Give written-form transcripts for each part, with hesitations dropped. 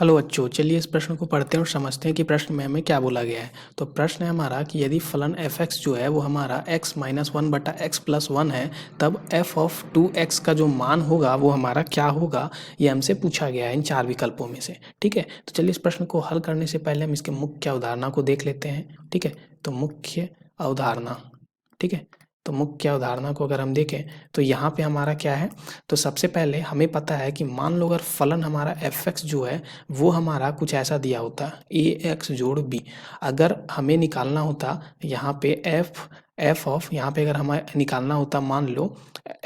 Hello बच्चों, चलिए इस प्रश्न को पढ़ते हैं और समझते हैं कि प्रश्न में हमें क्या बोला गया है। तो प्रश्न है हमारा कि यदि फलन f(x) जो है वो हमारा x माइनस वन बटा एक्स प्लस वन है, तब f ऑफ 2x का जो मान होगा वो हमारा क्या होगा, ये हमसे पूछा गया है इन चार विकल्पों में से। ठीक है, तो चलिए इस प्रश्न को हल करने से पहले हम इसके मुख्य अवधारणा को देख लेते हैं। ठीक है, तो मुख्य अवधारणा, ठीक है, तो मुख्य अवधारणा को अगर हम देखें तो यहाँ पे हमारा क्या है, तो सबसे पहले हमें पता है कि मान लो अगर फलन हमारा f(x) जो है वो हमारा कुछ ऐसा दिया होता ax जोड़ b। अगर हमें निकालना होता यहाँ पे f ऑफ, यहाँ पे अगर हमें निकालना होता मान लो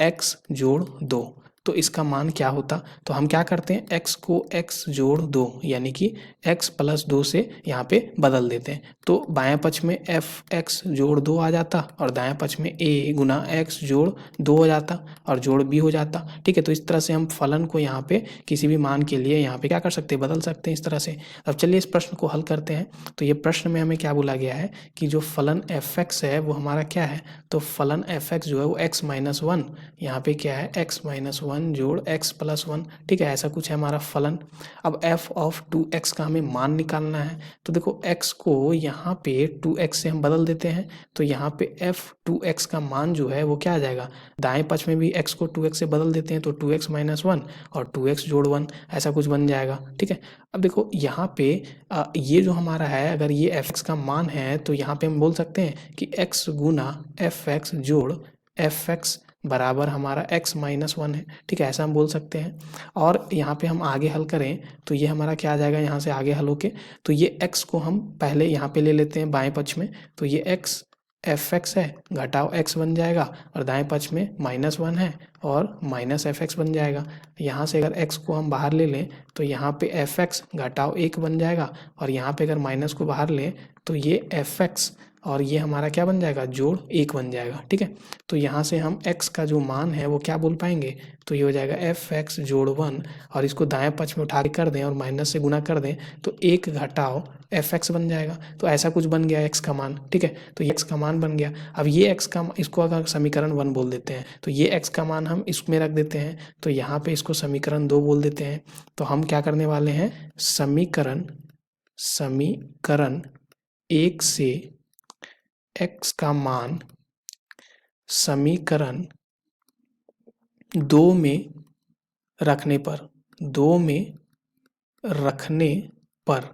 x जोड़ दो, तो इसका मान क्या होता। तो हम क्या करते हैं, x को x जोड़ दो यानी कि x प्लस दो से यहाँ पे बदल देते हैं। तो बाएं पक्ष में f(x) जोड़ दो आ जाता और दाएं पक्ष में a गुना x जोड़ दो हो जाता और जोड़ b हो जाता। ठीक है, तो इस तरह से हम फलन को यहाँ पे किसी भी मान के लिए यहाँ पे क्या कर सकते हैं, बदल सकते हैं इस तरह से। अब चलिए इस प्रश्न को हल करते हैं। तो ये प्रश्न में हमें क्या बोला गया है कि जो फलन f(x) है वो हमारा क्या है, तो फलन f(x) जो है वो x माइनस वन, यहाँ पे क्या है x माइनस वन जोड़ x प्लस वन। ठीक है, ऐसा कुछ है हमारा फलन। अब f ऑफ 2x का हमें मान निकालना है। तो देखो x को यहाँ पे 2x से हम बदल देते हैं, तो यहाँ पे f 2x का मान जो है वो क्या आ जाएगा, दाएं पक्ष में भी x को 2x से बदल देते हैं तो 2x माइनस वन और 2x जोड़ वन, ऐसा कुछ बन जाएगा। ठीक है, अब देखो यहाँ पे ये जो हमारा है, अगर ये f(x) का मान है तो यहाँ पे हम बोल सकते हैं कि x गुना f(x) जोड़ f(x) बराबर हमारा x माइनस वन है। ठीक है, ऐसा हम बोल सकते हैं। और यहाँ पे हम आगे हल करें तो ये हमारा क्या आ जाएगा, यहाँ से आगे हल होके तो ये x को हम पहले यहाँ पे ले लेते हैं बाएं पक्ष में, तो ये x f(x) है घटाओ x बन जाएगा और दाएं पक्ष में माइनस वन है और माइनस f(x) बन जाएगा। यहाँ से अगर x को हम बाहर ले लें तो यहाँ पे f(x) घटाओ एक बन जाएगा और यहाँ पे अगर माइनस को बाहर लें तो ये f(x) और ये हमारा क्या बन जाएगा, जोड़ एक बन जाएगा। ठीक है, तो यहाँ से हम x का जो मान है वो क्या बोल पाएंगे, तो ये हो जाएगा f(x) जोड़ वन और इसको दाएं पक्ष में उठा के कर दें और माइनस से गुना कर दें तो एक घटाओ f(x) बन जाएगा। तो ऐसा कुछ बन गया x का मान। ठीक है, तो ये x का मान बन गया। अब ये x का, इसको अगर समीकरण वन बोल देते हैं तो ये x का मान हम इसमें रख देते हैं, तो यहाँ पे इसको समीकरण दो बोल देते हैं। तो हम क्या करने वाले हैं, समीकरण समीकरण एक से x का मान समीकरण दो में रखने पर, दो में रखने पर,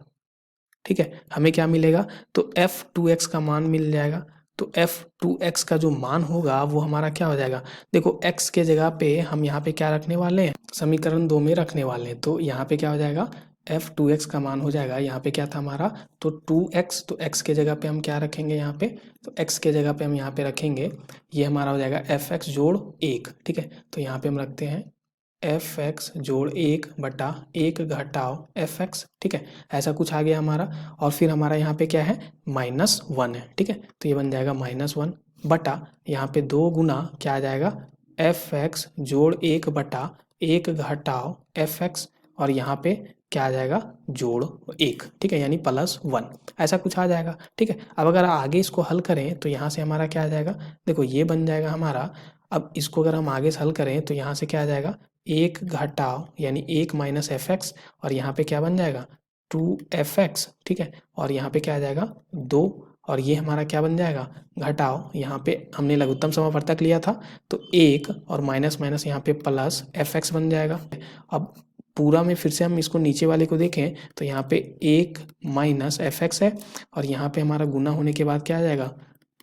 ठीक है, हमें क्या मिलेगा, तो f(2x) का मान मिल जाएगा। तो f(2x) का जो मान होगा वो हमारा क्या हो जाएगा, देखो x के जगह पे हम यहाँ पे क्या रखने वाले हैं, समीकरण दो में रखने वाले हैं। तो यहाँ पे क्या हो जाएगा, f(2x) का मान हो जाएगा, यहाँ पे क्या था हमारा, तो 2x, तो x के जगह पे हम क्या रखेंगे यहाँ पे, तो x के जगह पे हम यहाँ पे रखेंगे, ये हमारा हो जाएगा f(x) जोड़ एक। ठीक है, तो यहाँ पे हम रखते हैं f(x) जोड़ एक बटा एक घटाओ f(x). ठीक है, ऐसा कुछ आ गया हमारा। और फिर हमारा यहाँ पे क्या है, माइनस वन है। ठीक है, तो ये बन जाएगा माइनस वन बटा यहाँ पे दो गुना क्या आ जाएगा, f(x) जोड़ एक बटा एक घटाओ f(x) और यहाँ पे क्या आ जाएगा, जोड़ एक। ठीक है, यानी प्लस वन, ऐसा कुछ आ जाएगा। ठीक है, अब अगर आगे इसको हल करें तो यहाँ से हमारा क्या आ जाएगा, देखो ये बन जाएगा हमारा। अब इसको अगर हम आगे से हल करें तो यहाँ से क्या आ जाएगा, एक घटाओ यानी एक माइनस f(x) और यहाँ पे क्या बन जाएगा, 2f(x). ठीक है, और यहाँ पे क्या आ जाएगा, दो, और ये हमारा क्या बन जाएगा, घटाओ, यहाँ पे हमने लघुत्तम समापवर्तक लिया था तो एक और माइनस माइनस यहाँ पे प्लस f(x) बन जाएगा। अब पूरा में फिर से हम इसको नीचे वाले को देखें तो यहाँ पे एक माइनस f(x) है और यहाँ पे हमारा गुना होने के बाद क्या आ जाएगा,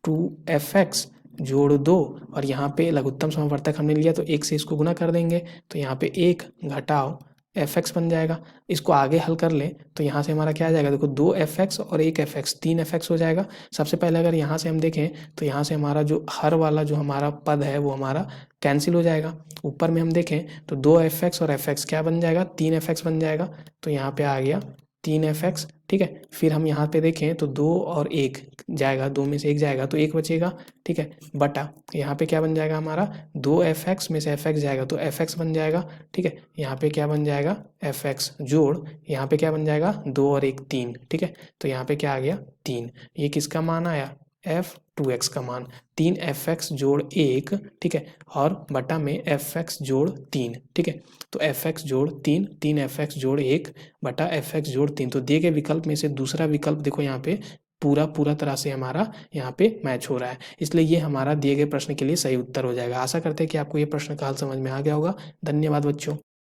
2f(x) जोड़ दो और यहाँ पे लघुत्तम समापवर्तक हमने लिया तो एक से इसको गुना कर देंगे तो यहाँ पे एक घटाओ f(x) बन जाएगा। इसको आगे हल कर लें तो यहाँ से हमारा क्या आ जाएगा, देखो दो f(x) और एक f(x), तीन f(x) हो जाएगा। सबसे पहले अगर यहाँ से हम देखें तो यहाँ से हमारा जो हर वाला जो हमारा पद है वो हमारा कैंसिल हो जाएगा। ऊपर में हम देखें तो दो f(x) और f(x) क्या बन जाएगा, तीन f(x) बन जाएगा। तो यहाँ पे आ गया तीन f(x). ठीक है, फिर हम यहाँ पे देखें तो दो और एक जाएगा, दो में से एक जाएगा तो एक बचेगा। ठीक है, बटा यहाँ पे क्या बन जाएगा हमारा, दो f(x) में से f(x) जाएगा तो f(x) बन जाएगा। ठीक है, यहाँ पे क्या बन जाएगा, f(x) जोड़ यहाँ पे क्या बन जाएगा, दो और एक तीन। ठीक है, तो यहाँ पे क्या आ गया, तीन। ये किसका मान आया, एफ टू एक्स का मान 3f(x) जोड़ 1, ठीक है, और बटा में f(x) जोड़ 3, ठीक है। तो f(x) जोड़ 3, 3f(x) जोड़ 1 बटा f(x) जोड़ 3। तो दिए गए विकल्प में से दूसरा विकल्प देखो यहाँ पे पूरा तरह से हमारा यहाँ पे मैच हो रहा है, इसलिए ये हमारा दिए गए प्रश्न के लिए सही उत्तर हो जाएगा। आशा करते हैं कि आपको ये प्रश्न का हल समझ में आ गया होगा। धन्यवाद बच्चों।